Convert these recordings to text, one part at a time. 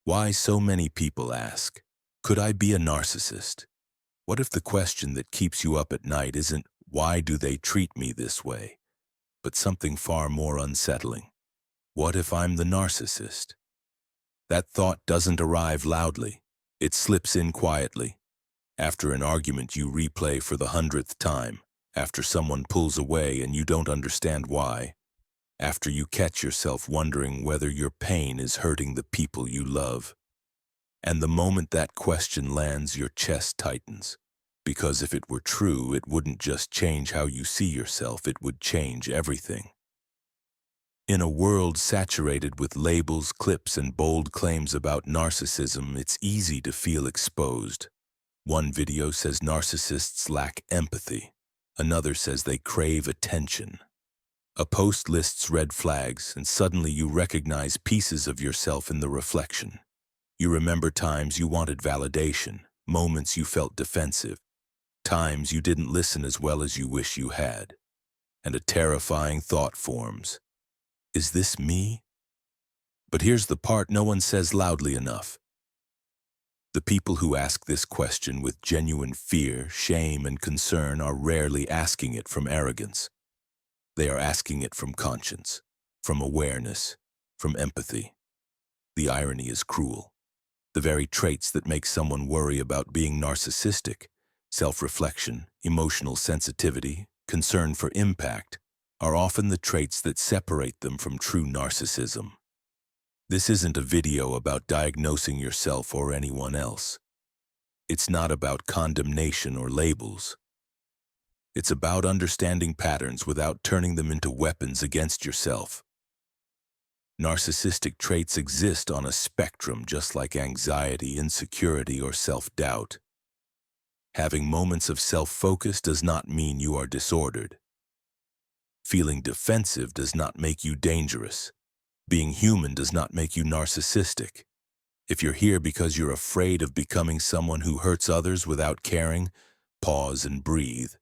Why so many people ask, could I be a narcissist? What if the question that keeps you up at night isn't, why do they treat me this way, but something far more unsettling? What if I'm the narcissist? That thought doesn't arrive loudly. It slips in quietly. After an argument you replay for the 100th time, after someone pulls away and you don't understand why, after you catch yourself wondering whether your pain is hurting the people you love. And the moment that question lands, your chest tightens. Because if it were true, it wouldn't just change how you see yourself, it would change everything. In a world saturated with labels, clips, and bold claims about narcissism, it's easy to feel exposed. One video says narcissists lack empathy. Another says they crave attention. A post lists red flags, and suddenly you recognize pieces of yourself in the reflection. You remember times you wanted validation, moments you felt defensive, times you didn't listen as well as you wish you had. And a terrifying thought forms. Is this me? But here's the part no one says loudly enough. The people who ask this question with genuine fear, shame, and concern are rarely asking it from arrogance. They are asking it from conscience, from awareness, from empathy. The irony is cruel. The very traits that make someone worry about being narcissistic, self-reflection, emotional sensitivity, concern for impact, are often the traits that separate them from true narcissism. This isn't a video about diagnosing yourself or anyone else. It's not about condemnation or labels. It's about understanding patterns without turning them into weapons against yourself. Narcissistic traits exist on a spectrum just like anxiety, insecurity, or self-doubt. Having moments of self-focus does not mean you are disordered. Feeling defensive does not make you dangerous. Being human does not make you narcissistic. If you're here because you're afraid of becoming someone who hurts others without caring, pause and breathe.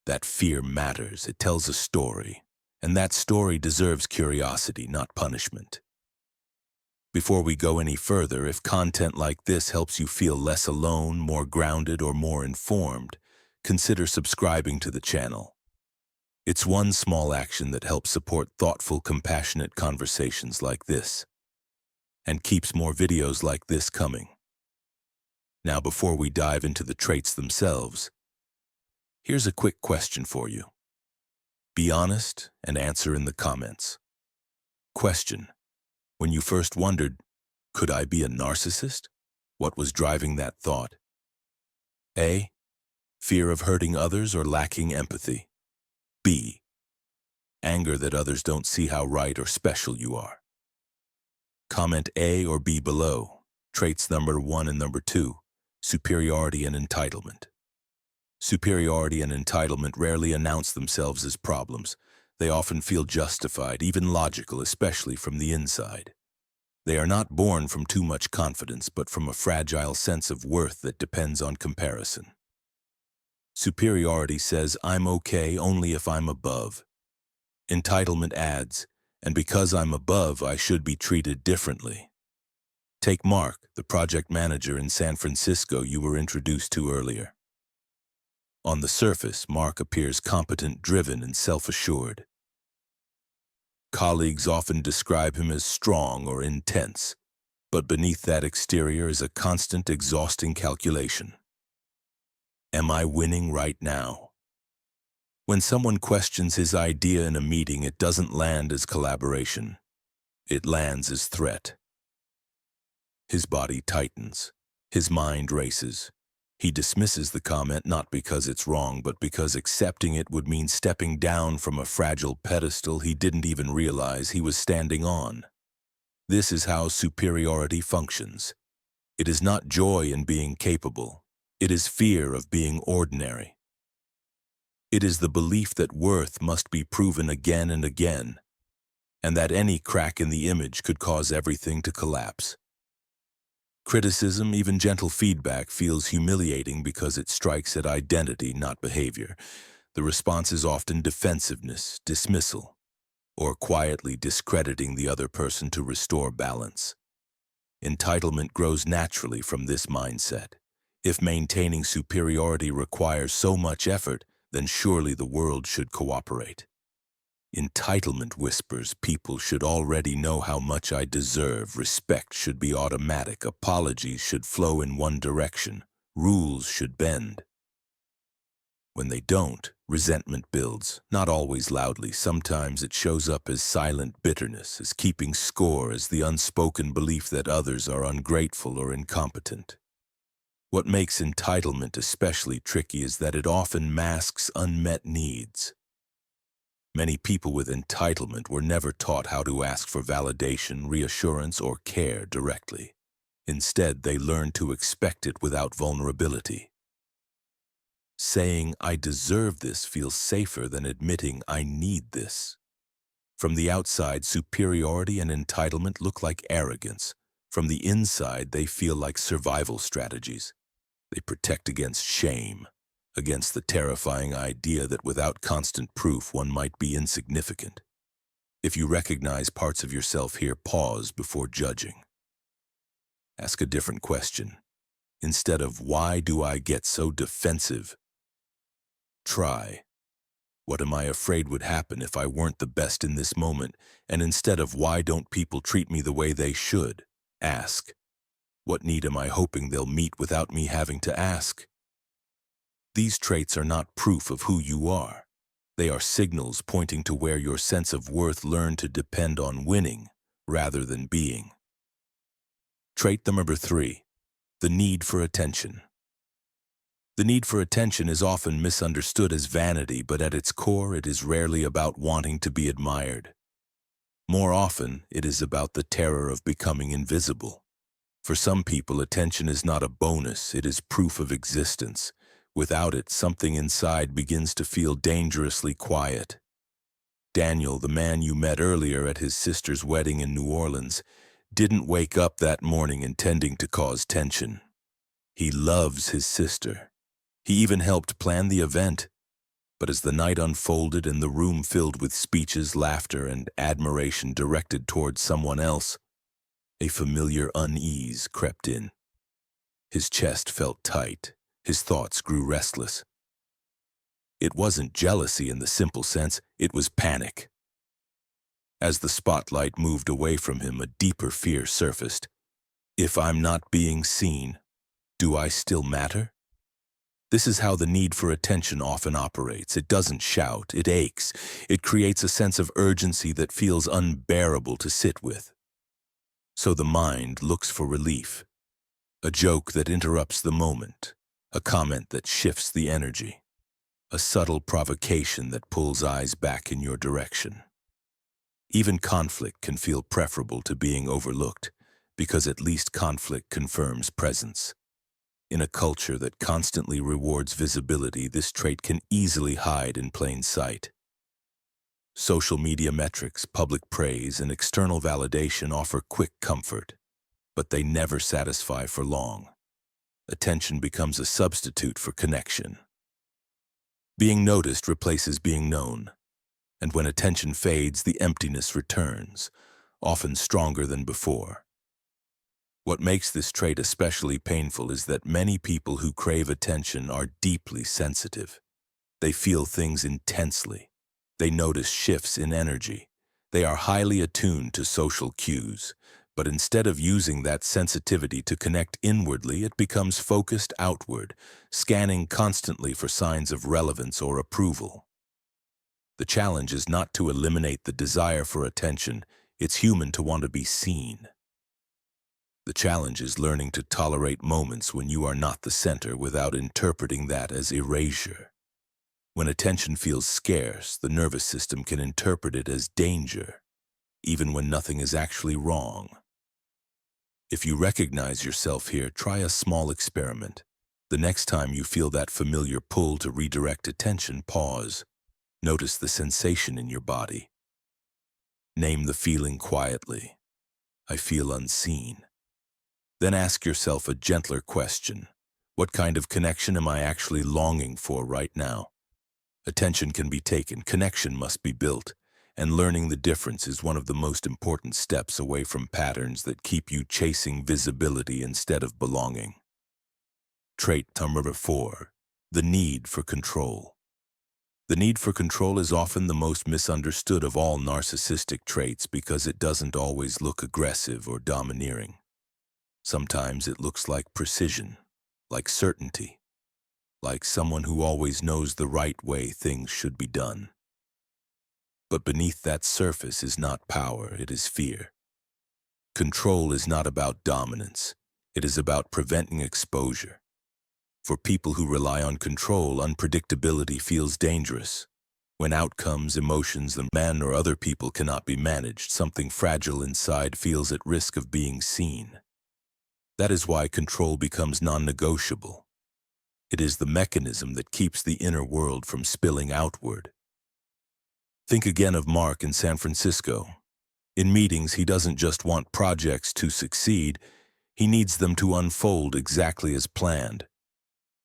That fear matters. It tells a story. And that story deserves curiosity, not punishment. Before we go any further, if content like this helps you feel less alone, more grounded, or more informed, consider subscribing to the channel. It's one small action that helps support thoughtful, compassionate conversations like this, and keeps more videos like this coming. Now, before we dive into the traits themselves, here's a quick question for you. Be honest and answer in the comments. Question: when you first wondered, could I be a narcissist? What was driving that thought? A. Fear of hurting others or lacking empathy. B. Anger that others don't see how right or special you are. Comment A or B below. Traits number 1 and number 2, superiority and entitlement. Superiority and entitlement rarely announce themselves as problems. They often feel justified, even logical, especially from the inside. They are not born from too much confidence, but from a fragile sense of worth that depends on comparison. Superiority says, I'm okay only if I'm above. Entitlement adds, and because I'm above, I should be treated differently. Take Mark, the project manager in San Francisco you were introduced to earlier. On the surface, Mark appears competent, driven, and self-assured. Colleagues often describe him as strong or intense, but beneath that exterior is a constant, exhausting calculation. Am I winning right now? When someone questions his idea in a meeting, it doesn't land as collaboration. It lands as threat. His body tightens. His mind races. He dismisses the comment not because it's wrong, but because accepting it would mean stepping down from a fragile pedestal he didn't even realize he was standing on. This is how superiority functions. It is not joy in being capable. It is fear of being ordinary. It is the belief that worth must be proven again and again, and that any crack in the image could cause everything to collapse. Criticism, even gentle feedback, feels humiliating because it strikes at identity, not behavior. The response is often defensiveness, dismissal, or quietly discrediting the other person to restore balance. Entitlement grows naturally from this mindset. If maintaining superiority requires so much effort, then surely the world should cooperate. Entitlement whispers people should already know how much I deserve, respect should be automatic, apologies should flow in one direction, rules should bend. When they don't, resentment builds, not always loudly. Sometimes it shows up as silent bitterness, as keeping score, as the unspoken belief that others are ungrateful or incompetent. What makes entitlement especially tricky is that it often masks unmet needs. Many people with entitlement were never taught how to ask for validation, reassurance, or care directly. Instead, they learned to expect it without vulnerability. Saying, "I deserve this," feels safer than admitting, "I need this." From the outside, superiority and entitlement look like arrogance. From the inside, they feel like survival strategies. They protect against shame, against the terrifying idea that without constant proof one might be insignificant. If you recognize parts of yourself here, pause before judging. Ask a different question. Instead of, "Why do I get so defensive?" try, "What am I afraid would happen if I weren't the best in this moment?" And instead of, "Why don't people treat me the way they should?" ask, "What need am I hoping they'll meet without me having to ask?" These traits are not proof of who you are. They are signals pointing to where your sense of worth learned to depend on winning rather than being. Trait number 3, the need for attention. The need for attention is often misunderstood as vanity, but at its core it is rarely about wanting to be admired. More often, it is about the terror of becoming invisible. For some people, attention is not a bonus, it is proof of existence. Without it, something inside begins to feel dangerously quiet. Daniel, the man you met earlier at his sister's wedding in New Orleans, didn't wake up that morning intending to cause tension. He loves his sister. He even helped plan the event. But as the night unfolded and the room filled with speeches, laughter, and admiration directed towards someone else, a familiar unease crept in. His chest felt tight. His thoughts grew restless. It wasn't jealousy in the simple sense, it was panic. As the spotlight moved away from him, a deeper fear surfaced. If I'm not being seen, do I still matter? This is how the need for attention often operates. It doesn't shout, it aches. It creates a sense of urgency that feels unbearable to sit with. So the mind looks for relief. A joke that interrupts the moment. A comment that shifts the energy. A subtle provocation that pulls eyes back in your direction. Even conflict can feel preferable to being overlooked, because at least conflict confirms presence. In a culture that constantly rewards visibility, this trait can easily hide in plain sight. Social media metrics, public praise, and external validation offer quick comfort, but they never satisfy for long. Attention becomes a substitute for connection. Being noticed replaces being known, and when attention fades, the emptiness returns, often stronger than before. What makes this trait especially painful is that many people who crave attention are deeply sensitive. They feel things intensely. They notice shifts in energy. They are highly attuned to social cues. But instead of using that sensitivity to connect inwardly, it becomes focused outward, scanning constantly for signs of relevance or approval. The challenge is not to eliminate the desire for attention. It's human to want to be seen. The challenge is learning to tolerate moments when you are not the center without interpreting that as erasure. When attention feels scarce, the nervous system can interpret it as danger, even when nothing is actually wrong. If you recognize yourself here, try a small experiment. The next time you feel that familiar pull to redirect attention, pause. Notice the sensation in your body. Name the feeling quietly. I feel unseen. Then ask yourself a gentler question. What kind of connection am I actually longing for right now? Attention can be taken, connection must be built. and learning the difference is one of the most important steps away from patterns that keep you chasing visibility instead of belonging. Trait number 4, the need for control. The need for control is often the most misunderstood of all narcissistic traits because it doesn't always look aggressive or domineering. Sometimes it looks like precision, like certainty, like someone who always knows the right way things should be done. But beneath that surface is not power, it is fear. Control is not about dominance, it is about preventing exposure. For people who rely on control, unpredictability feels dangerous. When outcomes, emotions, and man or other people cannot be managed, something fragile inside feels at risk of being seen. That is why control becomes non-negotiable. It is the mechanism that keeps the inner world from spilling outward. Think again of Mark in San Francisco. In meetings, he doesn't just want projects to succeed, he needs them to unfold exactly as planned.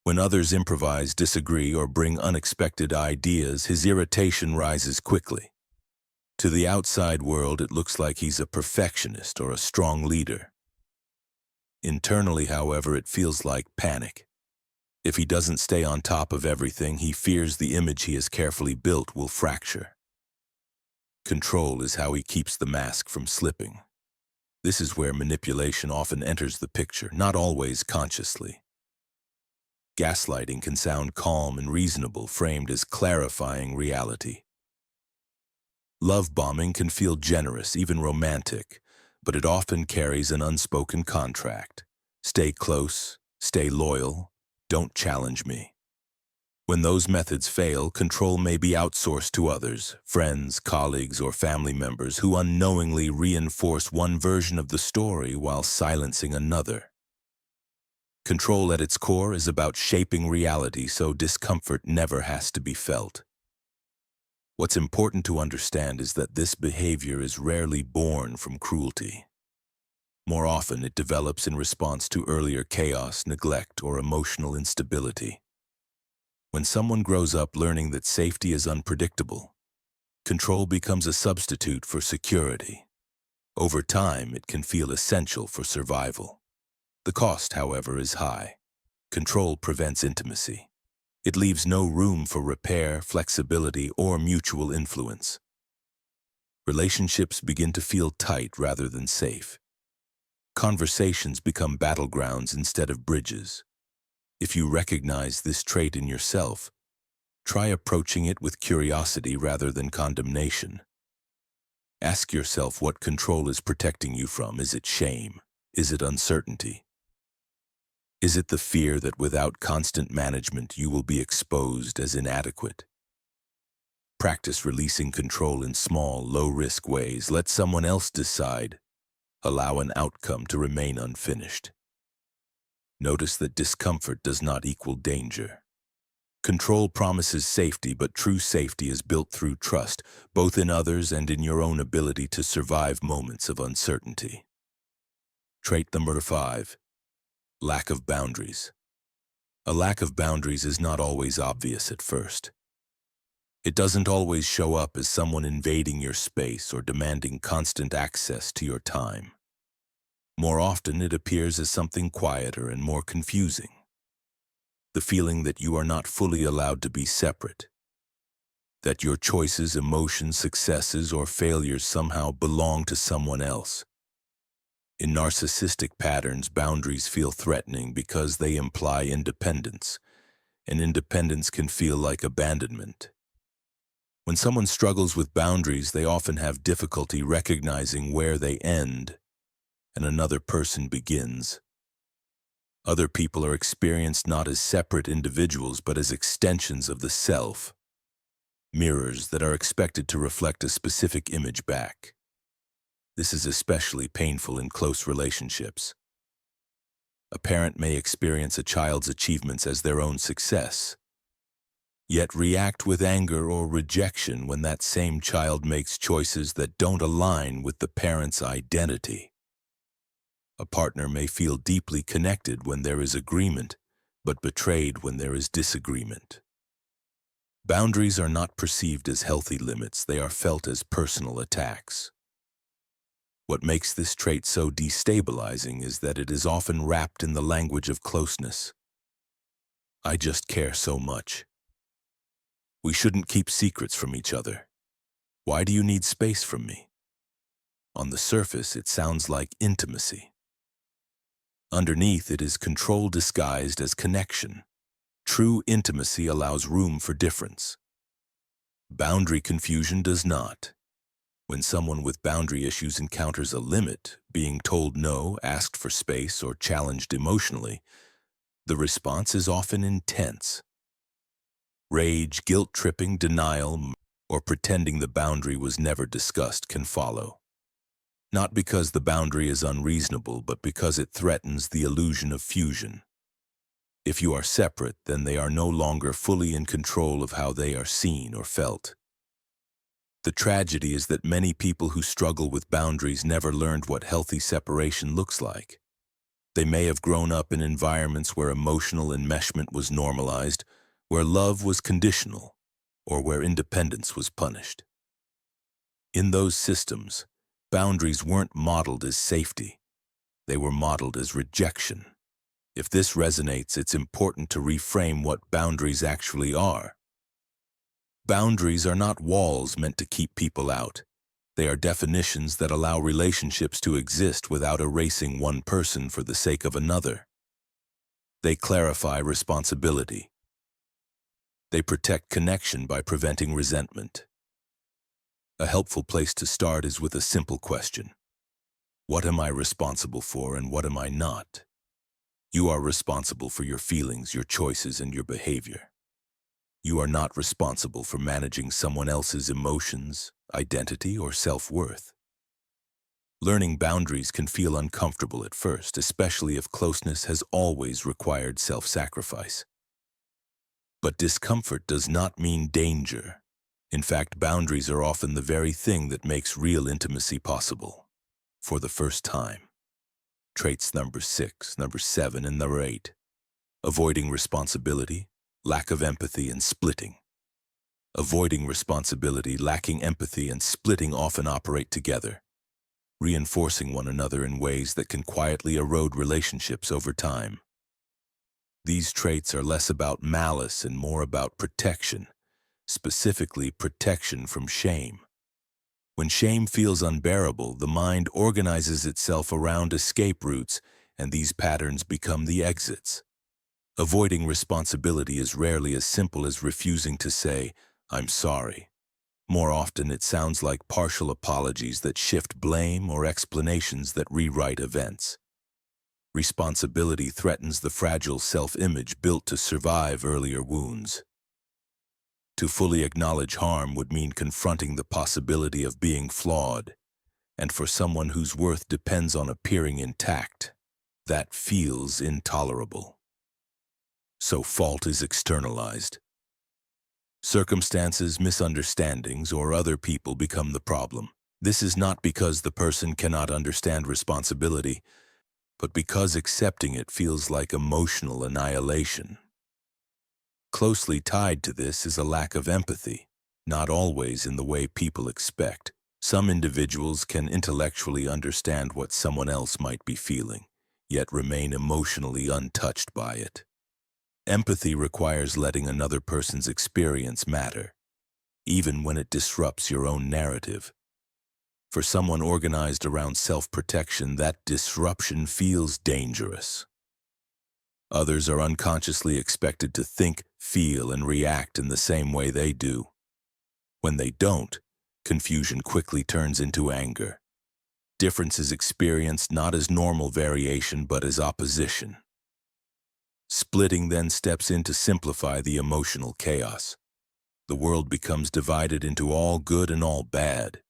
When others improvise, disagree, or bring unexpected ideas, his irritation rises quickly. To the outside world, it looks like he's a perfectionist or a strong leader. Internally, however, it feels like panic. If he doesn't stay on top of everything, he fears the image he has carefully built will fracture. Control is how he keeps the mask from slipping. This is where manipulation often enters the picture, not always consciously. Gaslighting can sound calm and reasonable, framed as clarifying reality. Love bombing can feel generous, even romantic, but it often carries an unspoken contract. Stay close, stay loyal, don't challenge me. When those methods fail, control may be outsourced to others, friends, colleagues, or family members who unknowingly reinforce one version of the story while silencing another. Control at its core is about shaping reality so discomfort never has to be felt. What's important to understand is that this behavior is rarely born from cruelty. More often, it develops in response to earlier chaos, neglect, or emotional instability. When someone grows up learning that safety is unpredictable, control becomes a substitute for security. Over time, it can feel essential for survival. The cost, however, is high. Control prevents intimacy. It leaves no room for repair, flexibility, or mutual influence. Relationships begin to feel tight rather than safe. Conversations become battlegrounds instead of bridges. If you recognize this trait in yourself, try approaching it with curiosity rather than condemnation. Ask yourself what control is protecting you from. Is it shame? Is it uncertainty? Is it the fear that without constant management you will be exposed as inadequate? Practice releasing control in small, low-risk ways. Let someone else decide. Allow an outcome to remain unfinished. Notice that discomfort does not equal danger. Control promises safety, but true safety is built through trust, both in others and in your own ability to survive moments of uncertainty. Trait number 5. Lack of boundaries. A lack of boundaries is not always obvious at first. It doesn't always show up as someone invading your space or demanding constant access to your time. More often, it appears as something quieter and more confusing. The feeling that you are not fully allowed to be separate, that your choices, emotions, successes, or failures somehow belong to someone else. In narcissistic patterns, boundaries feel threatening because they imply independence, and independence can feel like abandonment. When someone struggles with boundaries, they often have difficulty recognizing where they end and another person begins. Other people are experienced not as separate individuals, but as extensions of the self, mirrors that are expected to reflect a specific image back. This is especially painful in close relationships. A parent may experience a child's achievements as their own success, yet react with anger or rejection when that same child makes choices that don't align with the parent's identity. A partner may feel deeply connected when there is agreement, but betrayed when there is disagreement. Boundaries are not perceived as healthy limits, they are felt as personal attacks. What makes this trait so destabilizing is that it is often wrapped in the language of closeness. I just care so much. We shouldn't keep secrets from each other. Why do you need space from me? On the surface, it sounds like intimacy. Underneath, it is control disguised as connection. True intimacy allows room for difference. Boundary confusion does not. When someone with boundary issues encounters a limit, being told no, asked for space, or challenged emotionally, the response is often intense. Rage, guilt-tripping, denial, or pretending the boundary was never discussed can follow. Not because the boundary is unreasonable, but because it threatens the illusion of fusion. If you are separate, then they are no longer fully in control of how they are seen or felt. The tragedy is that many people who struggle with boundaries never learned what healthy separation looks like. They may have grown up in environments where emotional enmeshment was normalized, where love was conditional, or where independence was punished. In those systems, boundaries weren't modeled as safety. They were modeled as rejection. If this resonates, it's important to reframe what boundaries actually are. Boundaries are not walls meant to keep people out. They are definitions that allow relationships to exist without erasing one person for the sake of another. They clarify responsibility. They protect connection by preventing resentment. A helpful place to start is with a simple question. What am I responsible for and what am I not? You are responsible for your feelings, your choices, and your behavior. You are not responsible for managing someone else's emotions, identity, or self-worth. Learning boundaries can feel uncomfortable at first, especially if closeness has always required self-sacrifice. But discomfort does not mean danger. In fact, boundaries are often the very thing that makes real intimacy possible. For the first time. Traits number 6, number 7, and number 8. Avoiding responsibility, lack of empathy, and splitting. Avoiding responsibility, lacking empathy, and splitting often operate together, reinforcing one another in ways that can quietly erode relationships over time. These traits are less about malice and more about protection, specifically protection from shame. When shame feels unbearable, the mind organizes itself around escape routes, and these patterns become the exits. Avoiding responsibility is rarely as simple as refusing to say, "I'm sorry." More often, it sounds like partial apologies that shift blame or explanations that rewrite events. Responsibility threatens the fragile self-image built to survive earlier wounds. To fully acknowledge harm would mean confronting the possibility of being flawed, and for someone whose worth depends on appearing intact, that feels intolerable. So fault is externalized. Circumstances, misunderstandings, or other people become the problem. This is not because the person cannot understand responsibility, but because accepting it feels like emotional annihilation. Closely tied to this is a lack of empathy, not always in the way people expect. Some individuals can intellectually understand what someone else might be feeling, yet remain emotionally untouched by it. Empathy requires letting another person's experience matter, even when it disrupts your own narrative. For someone organized around self-protection, that disruption feels dangerous. Others are unconsciously expected to think, feel, and react in the same way they do. When they don't, confusion quickly turns into anger. Difference is experienced not as normal variation, but as opposition. Splitting then steps in to simplify the emotional chaos. The world becomes divided into all good and all bad.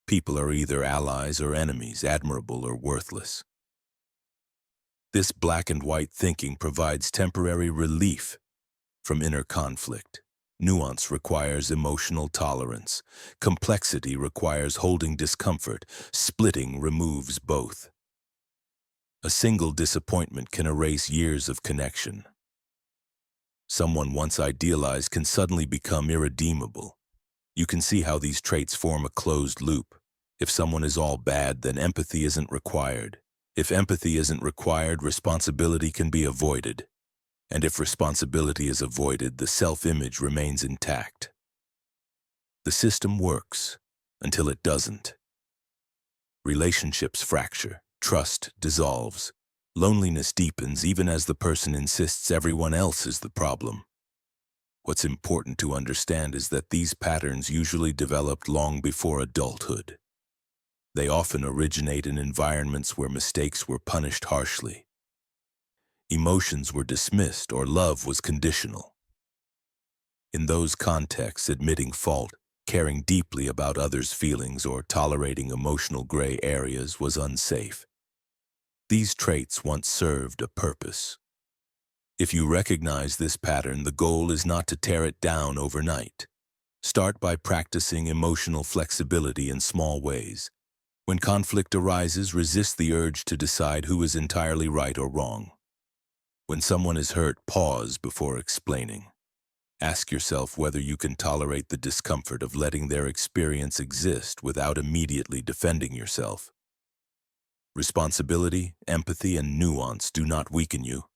People are either allies or enemies, admirable or worthless. This black and white thinking provides temporary relief from inner conflict. Nuance requires emotional tolerance. Complexity requires holding discomfort. Splitting removes both. A single disappointment can erase years of connection. someone once idealized can suddenly become irredeemable. You can see how these traits form a closed loop. If someone is all bad, then empathy isn't required. If empathy isn't required, responsibility can be avoided. And if responsibility is avoided, the self-image remains intact. The system works until it doesn't. Relationships fracture, trust dissolves, loneliness deepens even as the person insists everyone else is the problem. What's important to understand is that these patterns usually developed long before adulthood. They often originate in environments where mistakes were punished harshly. Emotions were dismissed or love was conditional. In those contexts, admitting fault, caring deeply about others' feelings, or tolerating emotional gray areas was unsafe. These traits once served a purpose. If you recognize this pattern, the goal is not to tear it down overnight. Start by practicing emotional flexibility in small ways. When conflict arises, resist the urge to decide who is entirely right or wrong. When someone is hurt, pause before explaining. Ask yourself whether you can tolerate the discomfort of letting their experience exist without immediately defending yourself. Responsibility, empathy, and nuance do not weaken you.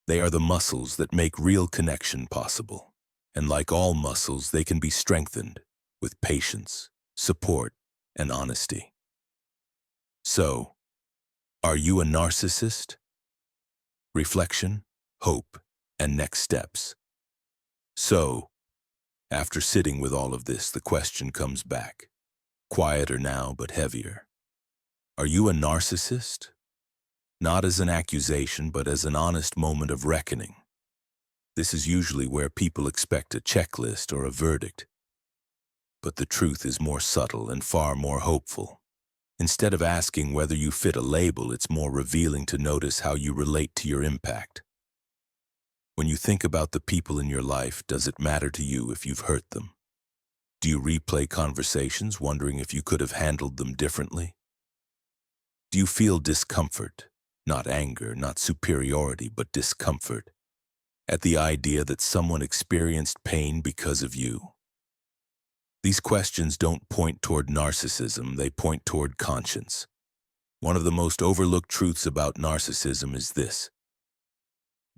They are the muscles that make real connection possible. And like all muscles, they can be strengthened with patience, support, and honesty. So, are you a narcissist? Reflection, hope, and next steps. So, after sitting with all of this, the question comes back. Quieter now, but heavier. Are you a narcissist? Not as an accusation, but as an honest moment of reckoning. This is usually where people expect a checklist or a verdict. But the truth is more subtle and far more hopeful. Instead of asking whether you fit a label, it's more revealing to notice how you relate to your impact. When you think about the people in your life, does it matter to you if you've hurt them? Do you replay conversations wondering if you could have handled them differently? Do you feel discomfort? Not anger, not superiority, but discomfort at the idea that someone experienced pain because of you. These questions don't point toward narcissism, they point toward conscience. One of the most overlooked truths about narcissism is this: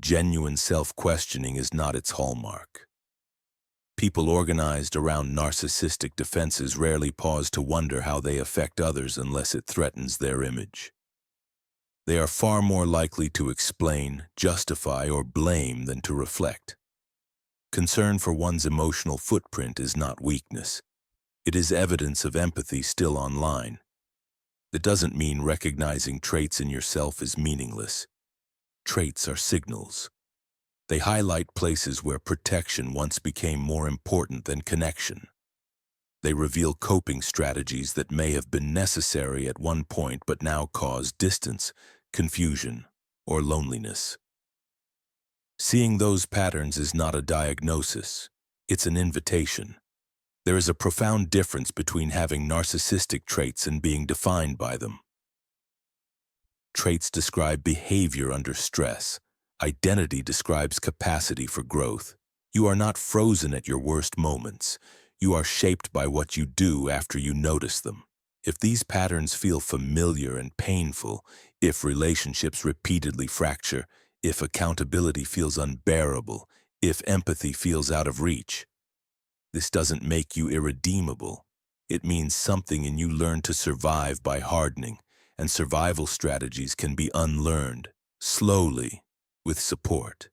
genuine self-questioning is not its hallmark. People organized around narcissistic defenses rarely pause to wonder how they affect others unless it threatens their image. They are far more likely to explain, justify, or blame than to reflect. Concern for one's emotional footprint is not weakness. It is evidence of empathy still online. It doesn't mean recognizing traits in yourself is meaningless. Traits are signals. They highlight places where protection once became more important than connection. They reveal coping strategies that may have been necessary at one point but now cause distance, confusion, or loneliness. Seeing those patterns is not a diagnosis, it's an invitation. There is a profound difference between having narcissistic traits and being defined by them. Traits describe behavior under stress. Identity describes capacity for growth. You are not frozen at your worst moments. You are shaped by what you do after you notice them. If these patterns feel familiar and painful, if relationships repeatedly fracture, if accountability feels unbearable, if empathy feels out of reach, this doesn't make you irredeemable. It means something in you learned to survive by hardening, and survival strategies can be unlearned, slowly, with support.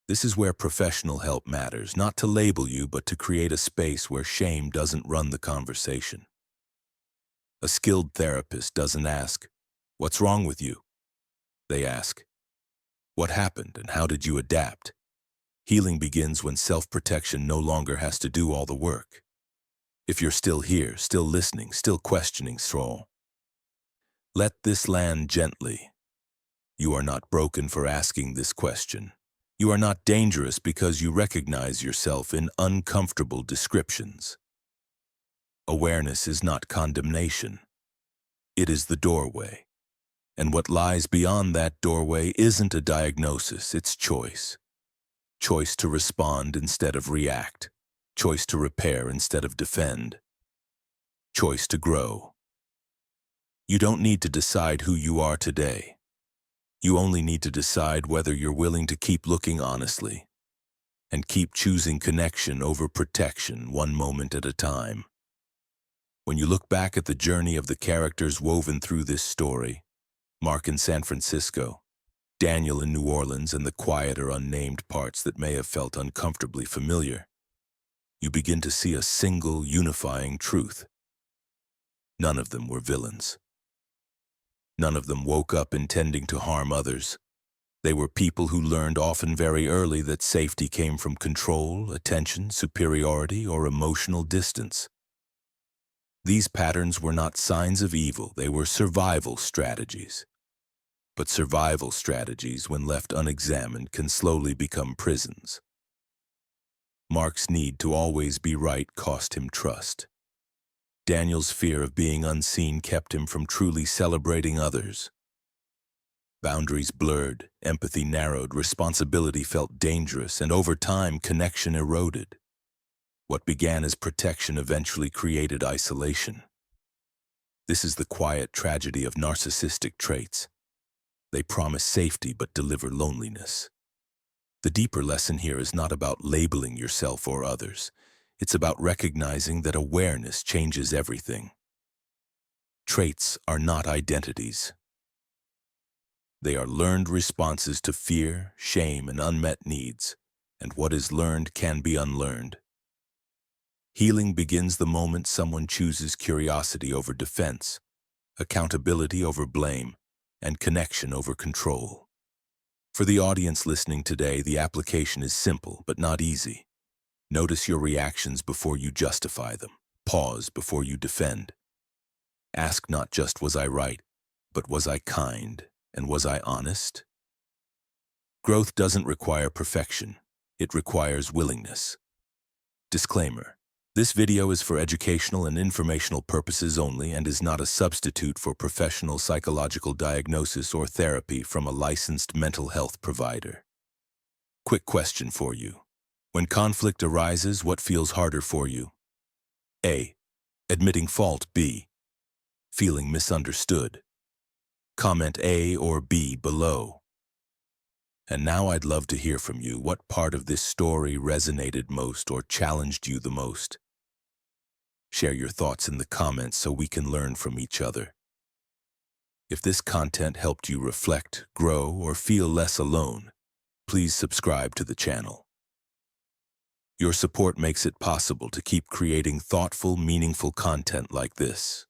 This is where professional help matters, not to label you, but to create a space where shame doesn't run the conversation. A skilled therapist doesn't ask, "What's wrong with you?" They ask, "What happened and how did you adapt?" Healing begins when self-protection no longer has to do all the work. If you're still here, still listening, still questioning, let this land gently. You are not broken for asking this question. You are not dangerous because you recognize yourself in uncomfortable descriptions. Awareness is not condemnation. It is the doorway. And what lies beyond that doorway isn't a diagnosis, it's choice. choice to respond instead of react, choice to repair instead of defend, choice to grow. You don't need to decide who you are today. You only need to decide whether you're willing to keep looking honestly and keep choosing connection over protection one moment at a time. When you look back at the journey of the characters woven through this story, Mark in San Francisco, Daniel in New Orleans, and the quieter, unnamed parts that may have felt uncomfortably familiar, you begin to see a single, unifying truth. None of them were villains. None of them woke up intending to harm others. They were people who learned often very early that safety came from control, attention, superiority, or emotional distance. These patterns were not signs of evil, they were survival strategies. But survival strategies, when left unexamined, can slowly become prisons. Mark's need to always be right cost him trust. Daniel's fear of being unseen kept him from truly celebrating others. Boundaries blurred, empathy narrowed, responsibility felt dangerous, and over time, connection eroded. What began as protection eventually created isolation. This is the quiet tragedy of narcissistic traits. They promise safety but deliver loneliness. The deeper lesson here is not about labeling yourself or others. It's about recognizing that awareness changes everything. Traits are not identities. They are learned responses to fear, shame, and unmet needs, and what is learned can be unlearned. Healing begins the moment someone chooses curiosity over defense, accountability over blame, and connection over control. For the audience listening today, the application is simple but not easy. Notice your reactions before you justify them. Pause before you defend. Ask not just was I right, but was I kind, and was I honest? Growth doesn't require perfection. It requires willingness. Disclaimer: this video is for educational and informational purposes only and is not a substitute for professional psychological diagnosis or therapy from a licensed mental health provider. Quick question for you. When conflict arises, what feels harder for you? A. Admitting fault. B. Feeling misunderstood. Comment A or B below. And now I'd love to hear from you. What part of this story resonated most or challenged you the most? Share your thoughts in the comments so we can learn from each other. If this content helped you reflect, grow, or feel less alone, please subscribe to the channel. Your support makes it possible to keep creating thoughtful, meaningful content like this.